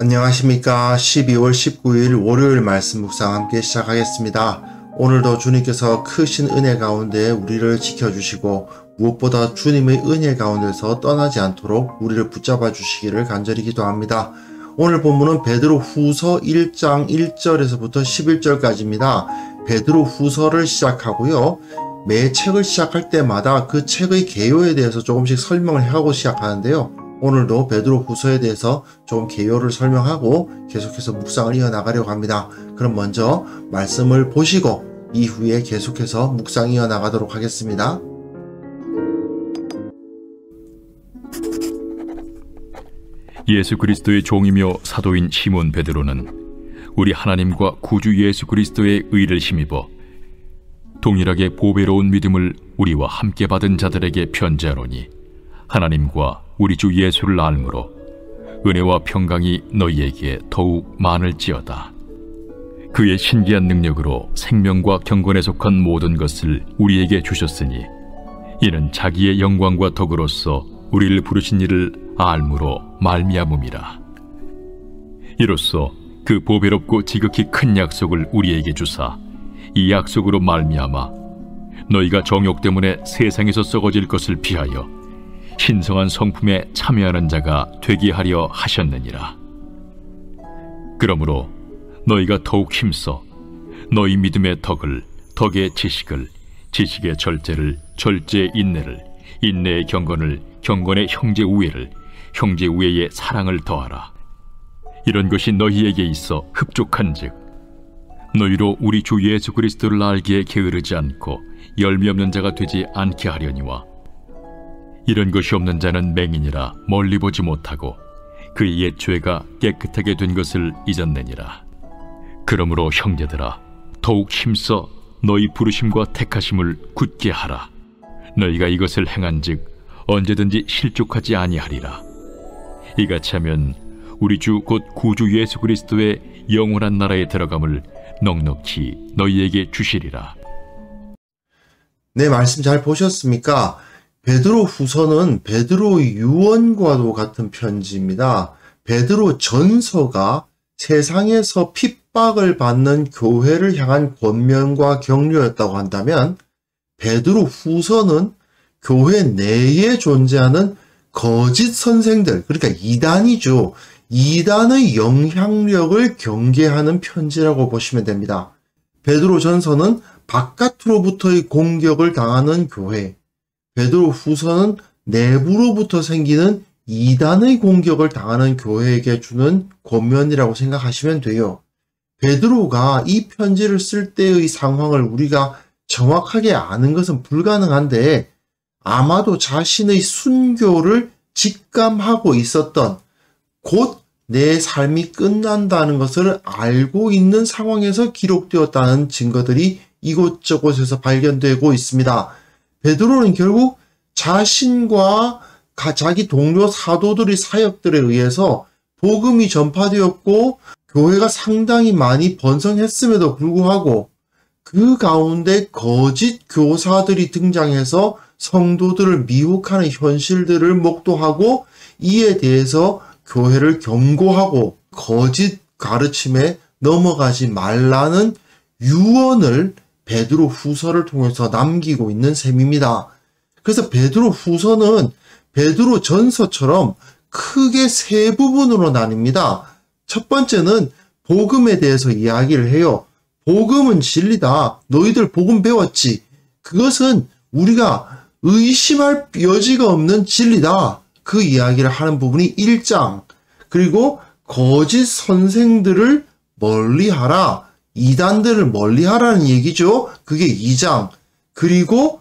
안녕하십니까. 12월 19일 월요일 말씀 묵상 함께 시작하겠습니다. 오늘도 주님께서 크신 은혜 가운데 우리를 지켜주시고 무엇보다 주님의 은혜 가운데서 떠나지 않도록 우리를 붙잡아 주시기를 간절히 기도합니다. 오늘 본문은 베드로 후서 1장 1절에서부터 11절까지입니다. 베드로 후서를 시작하고요. 매 책을 시작할 때마다 그 책의 개요에 대해서 조금씩 설명을 하고 시작하는데요. 오늘도 베드로 후서에 대해서 좀 개요를 설명하고 계속해서 묵상을 이어나가려고 합니다. 그럼 먼저 말씀을 보시고 이후에 계속해서 묵상 이어나가도록 하겠습니다. 예수 그리스도의 종이며 사도인 시몬 베드로는 우리 하나님과 구주 예수 그리스도의 의를 힘입어 동일하게 보배로운 믿음을 우리와 함께 받은 자들에게 편지하노니 하나님과 우리 주 예수를 알므로 은혜와 평강이 너희에게 더욱 많을지어다. 그의 신기한 능력으로 생명과 경건에 속한 모든 것을 우리에게 주셨으니 이는 자기의 영광과 덕으로서 우리를 부르신 이를 알므로 말미암음이라. 이로써 그 보배롭고 지극히 큰 약속을 우리에게 주사 이 약속으로 말미암아 너희가 정욕 때문에 세상에서 썩어질 것을 피하여 신성한 성품에 참여하는 자가 되게 하려 하셨느니라. 그러므로 너희가 더욱 힘써 너희 믿음의 덕을, 덕의 지식을, 지식의 절제를, 절제의 인내를, 인내의 경건을, 경건의 형제 우애를, 형제 우애의 사랑을 더하라. 이런 것이 너희에게 있어 흡족한즉 너희로 우리 주 예수 그리스도를 알기에 게으르지 않고 열미 없는 자가 되지 않게 하려니와 이런 것이 없는 자는 맹인이라 멀리 보지 못하고 그의 옛 죄가 깨끗하게 된 것을 잊었느니라. 그러므로 형제들아 더욱 힘써 너희 부르심과 택하심을 굳게 하라. 너희가 이것을 행한즉 언제든지 실족하지 아니하리라. 이같이 하면 우리 주 곧 구주 예수 그리스도의 영원한 나라에 들어감을 넉넉히 너희에게 주시리라. 네, 말씀 잘 보셨습니까? 베드로 후서는 베드로 유언과도 같은 편지입니다. 베드로 전서가 세상에서 핍박을 받는 교회를 향한 권면과 격려였다고 한다면 베드로 후서는 교회 내에 존재하는 거짓 선생들, 그러니까 이단이죠. 이단의 영향력을 경계하는 편지라고 보시면 됩니다. 베드로 전서는 바깥으로부터의 공격을 당하는 교회, 베드로 후서는 내부로부터 생기는 이단의 공격을 당하는 교회에게 주는 권면이라고 생각하시면 돼요. 베드로가 이 편지를 쓸 때의 상황을 우리가 정확하게 아는 것은 불가능한데 아마도 자신의 순교를 직감하고 있었던, 곧 내 삶이 끝난다는 것을 알고 있는 상황에서 기록되었다는 증거들이 이곳저곳에서 발견되고 있습니다. 베드로는 결국 자신과 자기 동료 사도들의 사역들에 의해서 복음이 전파되었고 교회가 상당히 많이 번성했음에도 불구하고 그 가운데 거짓 교사들이 등장해서 성도들을 미혹하는 현실들을 목도하고 이에 대해서 교회를 경고하고 거짓 가르침에 넘어가지 말라는 유언을 베드로 후서를 통해서 남기고 있는 셈입니다. 그래서 베드로 후서는 베드로 전서처럼 크게 세 부분으로 나뉩니다. 첫 번째는 복음에 대해서 이야기를 해요. 복음은 진리다. 너희들 복음 배웠지? 그것은 우리가 의심할 여지가 없는 진리다. 그 이야기를 하는 부분이 1장. 그리고 거짓 선생들을 멀리하라. 이단들을 멀리하라는 얘기죠. 그게 2장. 그리고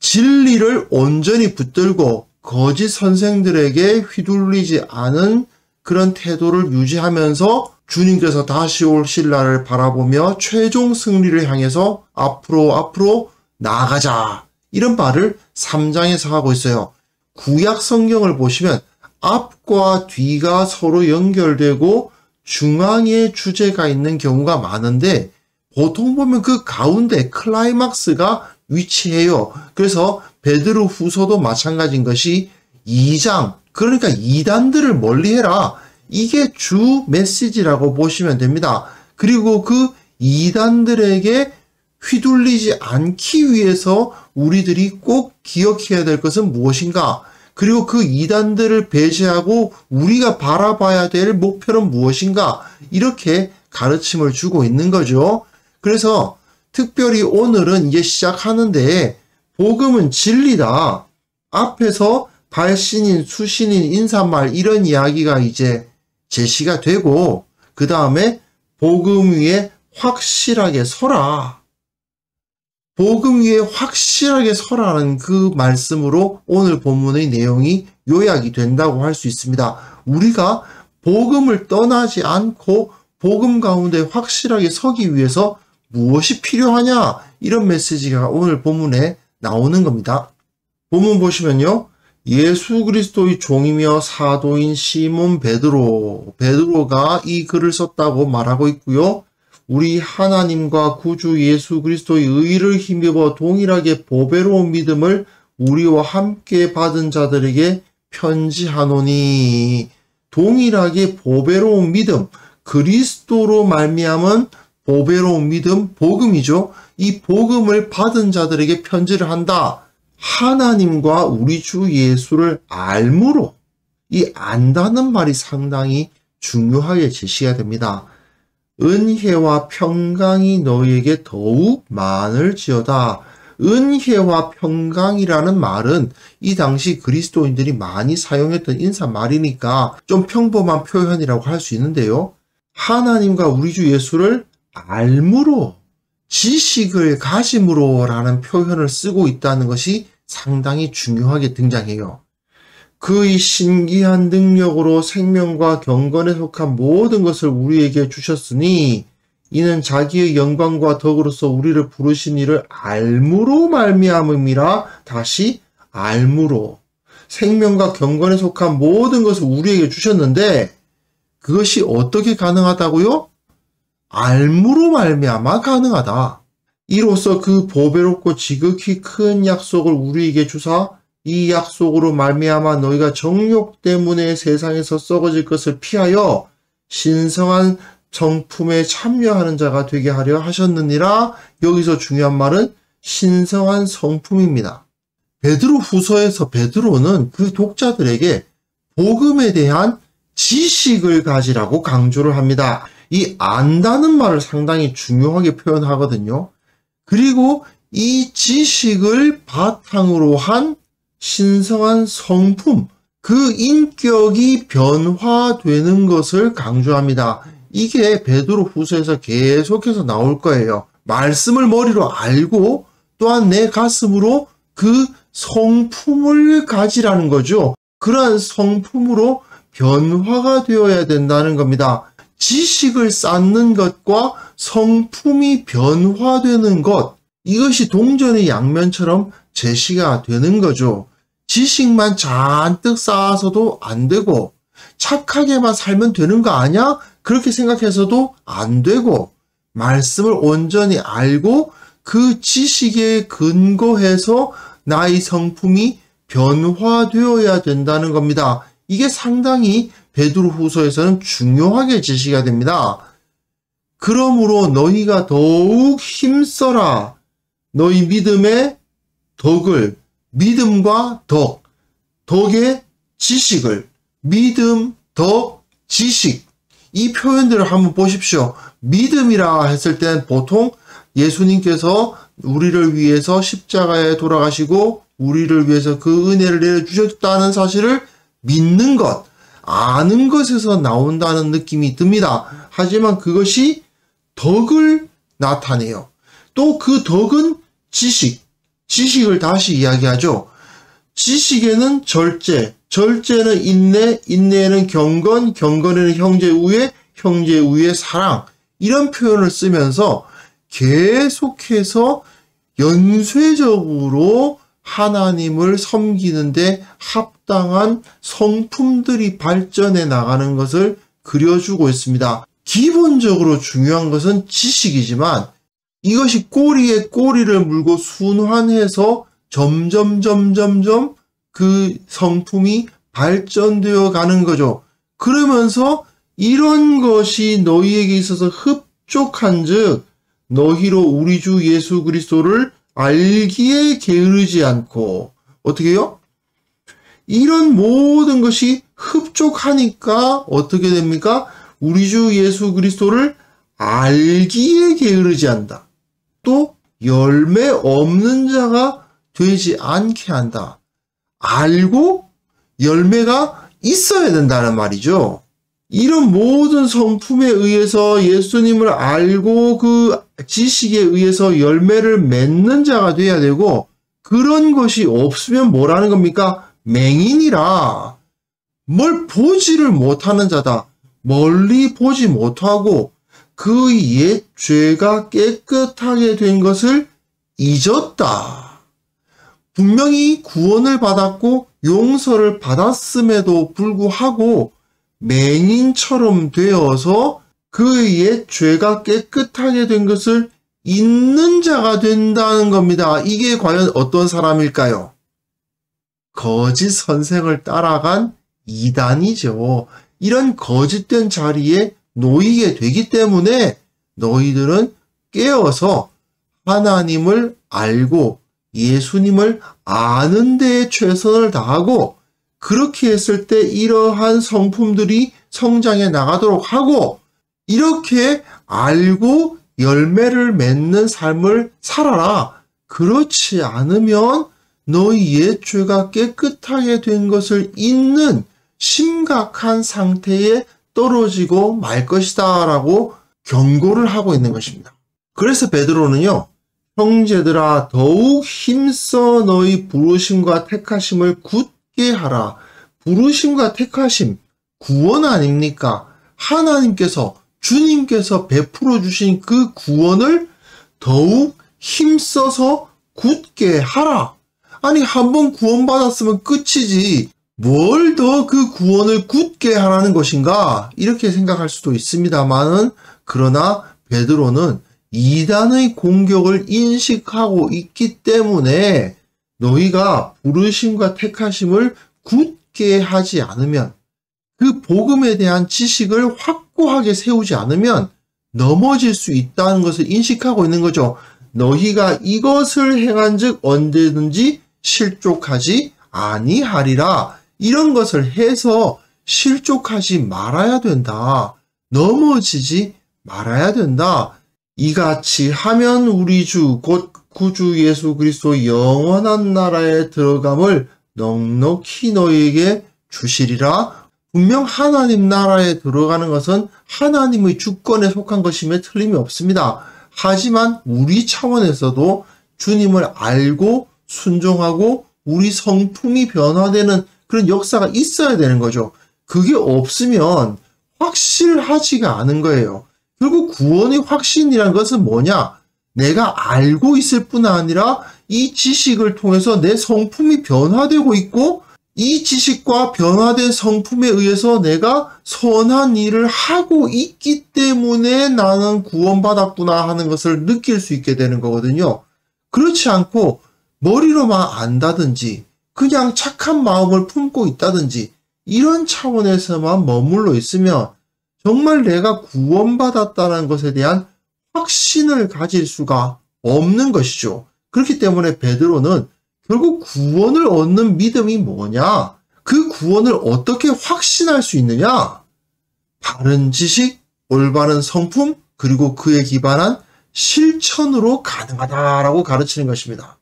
진리를 온전히 붙들고 거짓 선생들에게 휘둘리지 않은 그런 태도를 유지하면서 주님께서 다시 오실 날을 바라보며 최종 승리를 향해서 앞으로 나아가자. 이런 말을 3장에서 하고 있어요. 구약 성경을 보시면 앞과 뒤가 서로 연결되고 중앙에 주제가 있는 경우가 많은데 보통 보면 그 가운데 클라이막스가 위치해요. 그래서 베드로 후서도 마찬가지인 것이 2장, 그러니까 이단들을 멀리해라. 이게 주 메시지라고 보시면 됩니다. 그리고 그 이단들에게 휘둘리지 않기 위해서 우리들이 꼭 기억해야 될 것은 무엇인가? 그리고 그 이단들을 배제하고 우리가 바라봐야 될 목표는 무엇인가? 이렇게 가르침을 주고 있는 거죠. 그래서 특별히 오늘은 이제 시작하는데 복음은 진리다. 앞에서 발신인, 수신인, 인사말 이런 이야기가 이제 제시가 되고 그 다음에 복음 위에 확실하게 서라. 복음 위에 확실하게 서라는 그 말씀으로 오늘 본문의 내용이 요약이 된다고 할 수 있습니다. 우리가 복음을 떠나지 않고 복음 가운데 확실하게 서기 위해서 무엇이 필요하냐? 이런 메시지가 오늘 본문에 나오는 겁니다. 본문 보시면요. 예수 그리스도의 종이며 사도인 시몬 베드로가 이 글을 썼다고 말하고 있고요. 우리 하나님과 구주 예수 그리스도의 의를 힘입어 동일하게 보배로운 믿음을 우리와 함께 받은 자들에게 편지하노니. 동일하게 보배로운 믿음, 그리스도로 말미암은 보배로운 믿음, 복음이죠. 이 복음을 받은 자들에게 편지를 한다. 하나님과 우리 주 예수를 알므로, 이 안다는 말이 상당히 중요하게 제시가 됩니다. 은혜와 평강이 너희에게 더욱 많을지어다. 은혜와 평강이라는 말은 이 당시 그리스도인들이 많이 사용했던 인사말이니까 좀 평범한 표현이라고 할 수 있는데요. 하나님과 우리 주 예수를 알므로, 지식을 가짐으로 라는 표현을 쓰고 있다는 것이 상당히 중요하게 등장해요. 그의 신기한 능력으로 생명과 경건에 속한 모든 것을 우리에게 주셨으니 이는 자기의 영광과 덕으로서 우리를 부르신 이를 알므로 말미암음이라. 다시 알므로. 생명과 경건에 속한 모든 것을 우리에게 주셨는데 그것이 어떻게 가능하다고요? 알므로 말미암아 가능하다. 이로써 그 보배롭고 지극히 큰 약속을 우리에게 주사 이 약속으로 말미암아 너희가 정욕 때문에 세상에서 썩어질 것을 피하여 신성한 성품에 참여하는 자가 되게 하려 하셨느니라. 여기서 중요한 말은 신성한 성품입니다. 베드로 후서에서 베드로는 그 독자들에게 복음에 대한 지식을 가지라고 강조를 합니다. 이 안다는 말을 상당히 중요하게 표현하거든요. 그리고 이 지식을 바탕으로 한 신성한 성품, 그 인격이 변화되는 것을 강조합니다. 이게 베드로 후서에서 계속해서 나올 거예요. 말씀을 머리로 알고 또한 내 가슴으로 그 성품을 가지라는 거죠. 그러한 성품으로 변화가 되어야 된다는 겁니다. 지식을 쌓는 것과 성품이 변화되는 것, 이것이 동전의 양면처럼 제시가 되는 거죠. 지식만 잔뜩 쌓아서도 안 되고 착하게만 살면 되는 거 아니야? 그렇게 생각해서도 안 되고 말씀을 온전히 알고 그 지식에 근거해서 나의 성품이 변화되어야 된다는 겁니다. 이게 상당히 베드로 후서에서는 중요하게 제시가 됩니다. 그러므로 너희가 더욱 힘써라. 너희 믿음의 덕을, 믿음과 덕, 덕의 지식을, 믿음, 덕, 지식. 이 표현들을 한번 보십시오. 믿음이라 했을 땐 보통 예수님께서 우리를 위해서 십자가에 돌아가시고 우리를 위해서 그 은혜를 내려주셨다는 사실을 믿는 것, 아는 것에서 나온다는 느낌이 듭니다. 하지만 그것이 덕을 나타내요. 또 그 덕은 지식을 다시 이야기하죠. 지식에는 절제, 절제는 인내, 인내에는 경건, 경건에는 형제 우애, 형제 우애 사랑, 이런 표현을 쓰면서 계속해서 연쇄적으로 하나님을 섬기는데 합당한 성품들이 발전해 나가는 것을 그려주고 있습니다. 기본적으로 중요한 것은 지식이지만 이것이 꼬리에 꼬리를 물고 순환해서 점점 그 성품이 발전되어 가는 거죠. 그러면서 이런 것이 너희에게 있어서 흡족한즉 너희로 우리 주 예수 그리스도를 알기에 게으르지 않고, 어떻게 해요? 이런 모든 것이 흡족하니까 어떻게 됩니까? 우리 주 예수 그리스도를 알기에 게으르지 않다. 또 열매 없는 자가 되지 않게 한다. 알고 열매가 있어야 된다는 말이죠. 이런 모든 성품에 의해서 예수님을 알고 그 지식에 의해서 열매를 맺는 자가 돼야 되고, 그런 것이 없으면 뭐라는 겁니까? 맹인이라, 뭘 보지를 못하는 자다. 멀리 보지 못하고 그 옛 죄가 깨끗하게 된 것을 잊었다. 분명히 구원을 받았고 용서를 받았음에도 불구하고 맹인처럼 되어서 그 옛 죄가 깨끗하게 된 것을 잊는 자가 된다는 겁니다. 이게 과연 어떤 사람일까요? 거짓 선생을 따라간 이단이죠. 이런 거짓된 자리에 놓이게 되기 때문에 너희들은 깨어서 하나님을 알고 예수님을 아는 데에 최선을 다하고, 그렇게 했을 때 이러한 성품들이 성장해 나가도록 하고, 이렇게 알고 열매를 맺는 삶을 살아라. 그렇지 않으면 너희 옛 죄가 깨끗하게 된 것을 잊는 심각한 상태에 떨어지고 말 것이다 라고 경고를 하고 있는 것입니다. 그래서 베드로는요, 형제들아 더욱 힘써 너희 부르심과 택하심을 굳게 하라. 부르심과 택하심, 구원 아닙니까? 하나님께서, 주님께서 베풀어 주신 그 구원을 더욱 힘써서 굳게 하라. 아니, 한번 구원받았으면 끝이지 뭘 더 그 구원을 굳게 하라는 것인가? 이렇게 생각할 수도 있습니다만은, 그러나 베드로는 이단의 공격을 인식하고 있기 때문에 너희가 부르심과 택하심을 굳게 하지 않으면, 그 복음에 대한 지식을 확고하게 세우지 않으면 넘어질 수 있다는 것을 인식하고 있는 거죠. 너희가 이것을 행한즉 언제든지 실족하지 아니하리라. 이런 것을 해서 실족하지 말아야 된다. 넘어지지 말아야 된다. 이같이 하면 우리 주 곧 구주 예수 그리스도 영원한 나라에 들어감을 넉넉히 너희에게 주시리라. 분명 하나님 나라에 들어가는 것은 하나님의 주권에 속한 것임에 틀림이 없습니다. 하지만 우리 차원에서도 주님을 알고 순종하고 우리 성품이 변화되는 그런 역사가 있어야 되는 거죠. 그게 없으면 확실하지가 않은 거예요. 결국 구원의 확신이라는 것은 뭐냐? 내가 알고 있을 뿐 아니라 이 지식을 통해서 내 성품이 변화되고 있고, 이 지식과 변화된 성품에 의해서 내가 선한 일을 하고 있기 때문에 나는 구원받았구나 하는 것을 느낄 수 있게 되는 거거든요. 그렇지 않고 머리로만 안다든지 그냥 착한 마음을 품고 있다든지 이런 차원에서만 머물러 있으면 정말 내가 구원받았다는 것에 대한 확신을 가질 수가 없는 것이죠. 그렇기 때문에 베드로는 결국 구원을 얻는 믿음이 뭐냐? 그 구원을 어떻게 확신할 수 있느냐? 바른 지식, 올바른 성품, 그리고 그에 기반한 실천으로 가능하다라고 가르치는 것입니다.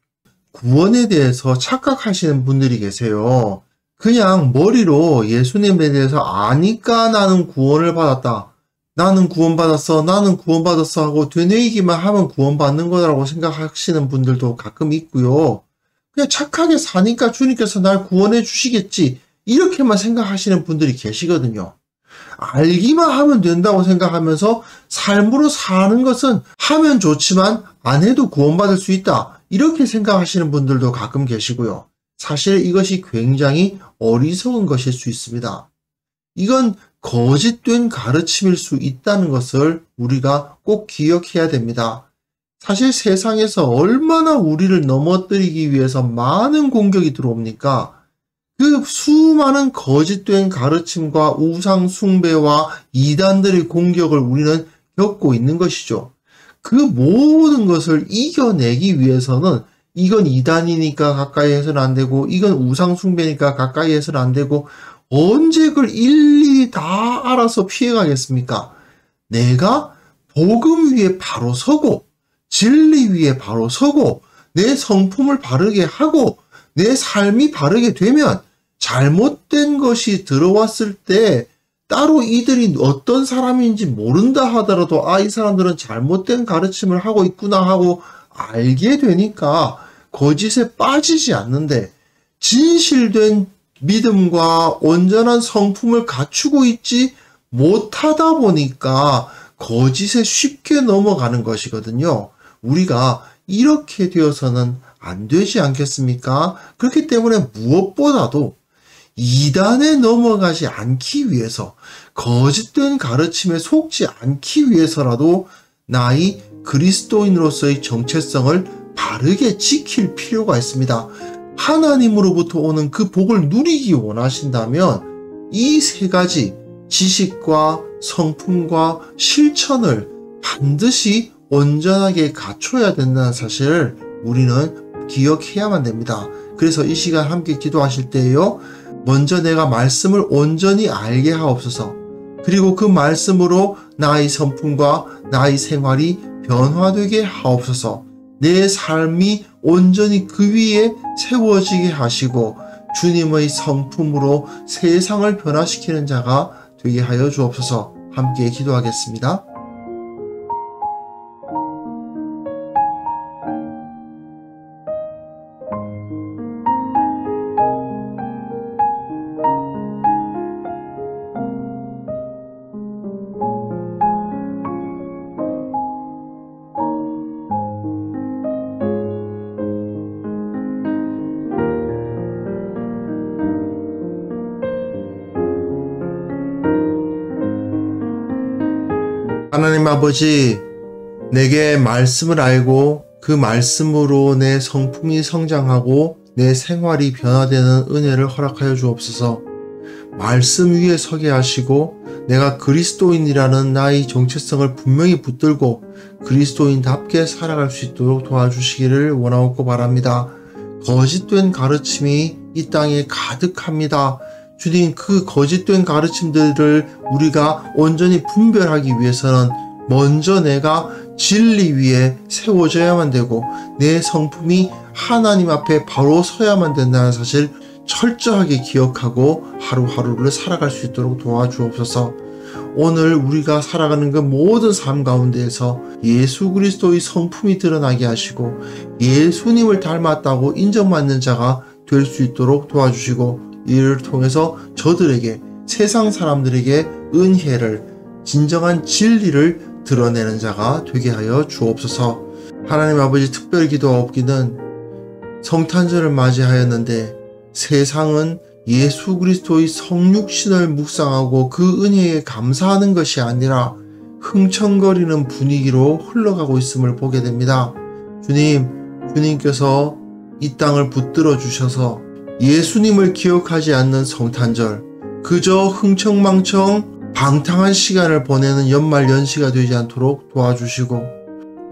구원에 대해서 착각하시는 분들이 계세요. 그냥 머리로 예수님에 대해서 아니까 나는 구원을 받았다. 나는 구원받았어. 나는 구원받았어 하고 되뇌이기만 하면 구원받는 거라고 생각하시는 분들도 가끔 있고요. 그냥 착하게 사니까 주님께서 날 구원해 주시겠지. 이렇게만 생각하시는 분들이 계시거든요. 알기만 하면 된다고 생각하면서 삶으로 사는 것은 하면 좋지만 안 해도 구원받을 수 있다. 이렇게 생각하시는 분들도 가끔 계시고요. 사실 이것이 굉장히 어리석은 것일 수 있습니다. 이건 거짓된 가르침일 수 있다는 것을 우리가 꼭 기억해야 됩니다. 사실 세상에서 얼마나 우리를 넘어뜨리기 위해서 많은 공격이 들어옵니까? 그 수많은 거짓된 가르침과 우상 숭배와 이단들의 공격을 우리는 겪고 있는 것이죠. 그 모든 것을 이겨내기 위해서는 이건 이단이니까 가까이 해서는 안 되고, 이건 우상 숭배니까 가까이 해서는 안 되고, 언제 그걸 일일이 다 알아서 피해가겠습니까? 내가 복음 위에 바로 서고, 진리 위에 바로 서고, 내 성품을 바르게 하고, 내 삶이 바르게 되면 잘못된 것이 들어왔을 때 따로 이들이 어떤 사람인지 모른다 하더라도 이 사람들은 잘못된 가르침을 하고 있구나 하고 알게 되니까 거짓에 빠지지 않는데, 진실된 믿음과 온전한 성품을 갖추고 있지 못하다 보니까 거짓에 쉽게 넘어가는 것이거든요. 우리가 이렇게 되어서는 안 되지 않겠습니까? 그렇기 때문에 무엇보다도 이단에 넘어가지 않기 위해서, 거짓된 가르침에 속지 않기 위해서라도 나의 그리스도인으로서의 정체성을 바르게 지킬 필요가 있습니다. 하나님으로부터 오는 그 복을 누리기 원하신다면 이 세 가지 지식과 성품과 실천을 반드시 온전하게 갖춰야 된다는 사실을 우리는 기억해야만 됩니다. 그래서 이 시간 함께 기도하실 때에요, 먼저 내가 말씀을 온전히 알게 하옵소서. 그리고 그 말씀으로 나의 성품과 나의 생활이 변화되게 하옵소서. 내 삶이 온전히 그 위에 세워지게 하시고 주님의 성품으로 세상을 변화시키는 자가 되게 하여 주옵소서. 함께 기도하겠습니다. 하나님 아버지, 내게 말씀을 알고 그 말씀으로 내 성품이 성장하고 내 생활이 변화되는 은혜를 허락하여 주옵소서. 말씀 위에 서게 하시고 내가 그리스도인이라는 나의 정체성을 분명히 붙들고 그리스도인답게 살아갈 수 있도록 도와주시기를 원하옵고 바랍니다. 거짓된 가르침이 이 땅에 가득합니다. 주님, 그 거짓된 가르침들을 우리가 온전히 분별하기 위해서는 먼저 내가 진리 위에 세워져야만 되고 내 성품이 하나님 앞에 바로 서야만 된다는 사실 철저하게 기억하고 하루하루를 살아갈 수 있도록 도와주옵소서. 오늘 우리가 살아가는 그 모든 삶 가운데에서 예수 그리스도의 성품이 드러나게 하시고 예수님을 닮았다고 인정받는 자가 될 수 있도록 도와주시고, 이를 통해서 저들에게, 세상 사람들에게 은혜를, 진정한 진리를 드러내는 자가 되게 하여 주옵소서. 하나님 아버지, 특별히 기도하옵기는 성탄절을 맞이하였는데 세상은 예수 그리스도의 성육신을 묵상하고 그 은혜에 감사하는 것이 아니라 흥청거리는 분위기로 흘러가고 있음을 보게 됩니다. 주님께서 이 땅을 붙들어 주셔서 예수님을 기억하지 않는 성탄절, 그저 흥청망청 방탕한 시간을 보내는 연말 연시가 되지 않도록 도와주시고,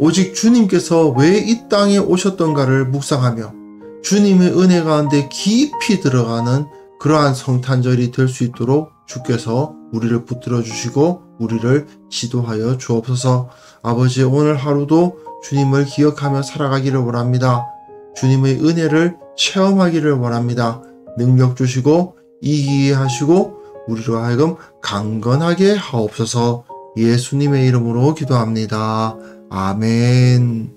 오직 주님께서 왜 이 땅에 오셨던가를 묵상하며 주님의 은혜 가운데 깊이 들어가는 그러한 성탄절이 될 수 있도록 주께서 우리를 붙들어 주시고 우리를 지도하여 주옵소서. 아버지, 오늘 하루도 주님을 기억하며 살아가기를 원합니다. 주님의 은혜를 체험하기를 원합니다. 능력 주시고 이기게 하시고 우리로 하여금 강건하게 하옵소서. 예수님의 이름으로 기도합니다. 아멘.